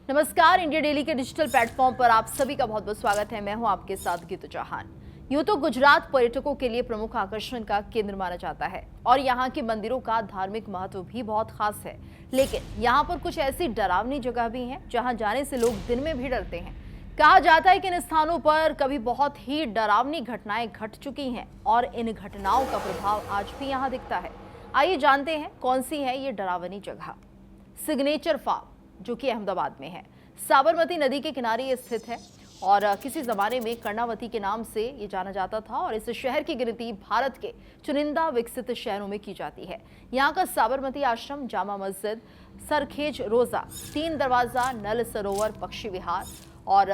नमस्कार, India daily के digital platform पर आप सभी का बहुत बहुत स्वागत है। मैं हूं आपके साथ गीतू चौहान। यूं तो गुजरात पर्यटकों के लिए प्रमुख आकर्षण का केंद्र माना जाता है और यहाँ के मंदिरों का धार्मिक महत्व भी बहुत खास है, लेकिन यहाँ पर कुछ ऐसी डरावनी जगह भी हैं जहाँ जाने से लोग दिन में भी डरते हैं। कहा जाता है कि इन स्थानों पर कभी बहुत ही डरावनी घटनाएं घट चुकी हैं और इन घटनाओं का प्रभाव आज भी यहाँ दिखता है। आइए जानते हैं कौन सी है ये डरावनी जगह। सिग्नेचर फार्म, जो कि अहमदाबाद में है, साबरमती नदी के किनारे ये स्थित है और किसी जमाने में कर्णावती के नाम से ये जाना जाता था और इस शहर की गिनती भारत के चुनिंदा विकसित शहरों में की जाती है। यहाँ का साबरमती आश्रम, जामा मस्जिद, सरखेज रोजा, तीन दरवाजा, नल सरोवर, पक्षी विहार और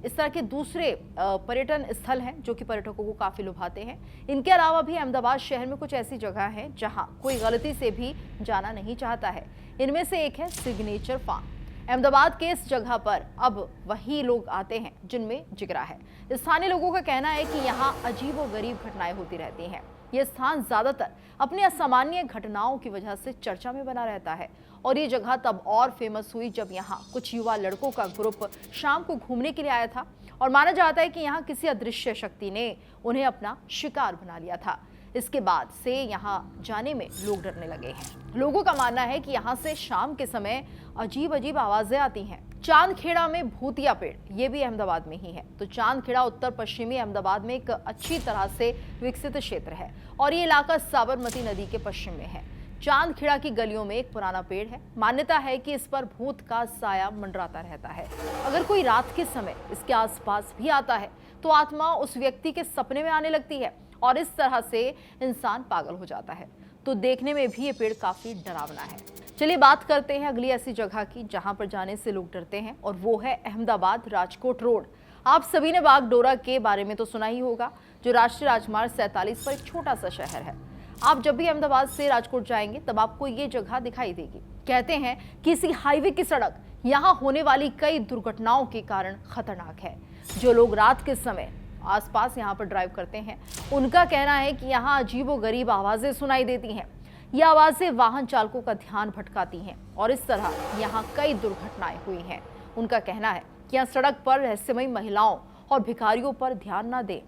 इस तरह के दूसरे पर्यटन स्थल हैं जो कि पर्यटकों को काफी लुभाते हैं। इनके अलावा भी अहमदाबाद शहर में कुछ ऐसी जगह है जहां कोई गलती से भी जाना नहीं चाहता है। इनमें से एक है सिग्नेचर फार्म। अहमदाबाद के इस जगह पर अब वही लोग आते हैं जिनमें जिगरा है। स्थानीय लोगों का कहना है कि यहाँ अजीबोगरीब घटनाएं होती रहती हैं। ये स्थान ज्यादातर अपनी असामान्य घटनाओं की वजह से चर्चा में बना रहता है और ये जगह तब और फेमस हुई जब यहाँ कुछ युवा लड़कों का ग्रुप शाम को घूमने के लिए आया था और माना जाता है कि यहाँ किसी अदृश्य शक्ति ने उन्हें अपना शिकार बना लिया था। इसके बाद से यहाँ जाने में लोग डरने लगे हैं। लोगों का मानना है कि यहाँ से शाम के समय अजीब अजीब आवाजें आती हैं। चांदखेड़ा में भूतिया पेड़, ये भी अहमदाबाद में ही है। तो चांदखेड़ा उत्तर पश्चिमी अहमदाबाद में एक अच्छी तरह से विकसित क्षेत्र है और ये इलाका साबरमती नदी के पश्चिम में है। चांदखेड़ा की गलियों में एक पुराना पेड़ है। मान्यता है कि इस पर भूत का साया मंडराता रहता है। अगर कोई रात के समय इसके आसपास भी आता है तो आत्मा उस व्यक्ति के सपने में आने लगती है और इस तरह से इंसान पागल हो जाता है। तो देखने में भी ये पेड़ काफी डरावना है। चलिए बात करते हैं अगली ऐसी जगह की जहां पर जाने से लोग डरते हैं और वो है अहमदाबाद राजकोट रोड। आप सभी ने बागडोरा के बारे में तो सुना ही होगा, जो राष्ट्रीय राजमार्ग 47 पर एक छोटा सा शहर है। आप जब भी अहमदाबाद से राजकोट जाएंगे तब आपको ये जगह दिखाई देगी। कहते हैं कि इसी हाईवे की सड़क यहाँ होने वाली कई दुर्घटनाओं के कारण खतरनाक है। जो लोग रात के समय आसपास यहाँ पर ड्राइव करते हैं उनका कहना है कि यहाँ अजीबोगरीब आवाजें सुनाई देती हैं। ये आवाजें वाहन चालकों का ध्यान भटकाती हैं और इस तरह यहाँ कई दुर्घटनाएं हुई हैं। उनका कहना है कि यहाँ सड़क पर रहस्यमयी महिलाओं और भिखारियों पर ध्यान न दें।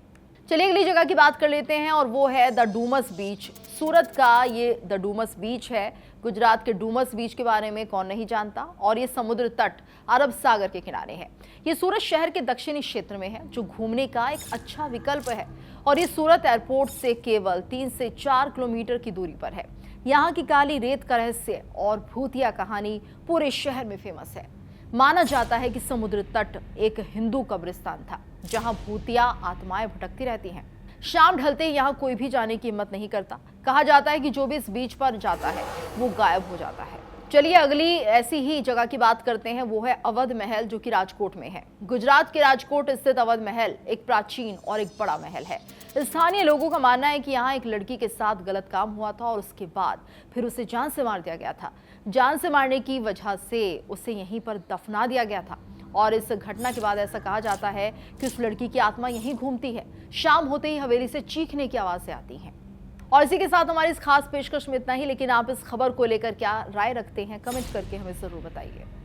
चलिए अगली जगह की बात कर लेते हैं और वो है द डूमस बीच। सूरत का ये द डूमस बीच है। गुजरात के डूमस बीच के बारे में कौन नहीं जानता, और ये समुद्र तट अरब सागर के किनारे है। ये सूरत शहर के दक्षिणी क्षेत्र में है जो घूमने का एक अच्छा विकल्प है और ये सूरत एयरपोर्ट से केवल 3 से 4 किलोमीटर की दूरी पर है। यहाँ की काली रेत का रहस्य और भूतिया कहानी पूरे शहर में फेमस है। माना जाता है कि समुद्र तट एक हिंदू कब्रिस्तान था जहां भूतिया आत्माएं भटकती रहती हैं। शाम ढलते ही यहाँ कोई भी जाने की हिम्मत नहीं करता। कहा जाता है कि जो भी इस बीच पर जाता है वो गायब हो जाता है। चलिए अगली ऐसी ही जगह की बात करते हैं, वो है अवध महल, जो कि राजकोट में है। गुजरात के राजकोट स्थित अवध महल एक प्राचीन और एक बड़ा महल है। स्थानीय लोगों का मानना है कि यहाँ एक लड़की के साथ गलत काम हुआ था और उसके बाद फिर उसे जान से मार दिया गया था। जान से मारने की वजह से उसे यहीं पर दफना दिया गया था और इस घटना के बाद ऐसा कहा जाता है कि उस लड़की की आत्मा यहीं घूमती है। शाम होते ही हवेली से चीखने की आवाजें आती हैं। और इसी के साथ हमारी इस खास पेशकश में इतना ही, लेकिन आप इस खबर को लेकर क्या राय रखते हैं कमेंट करके हमें जरूर बताइए।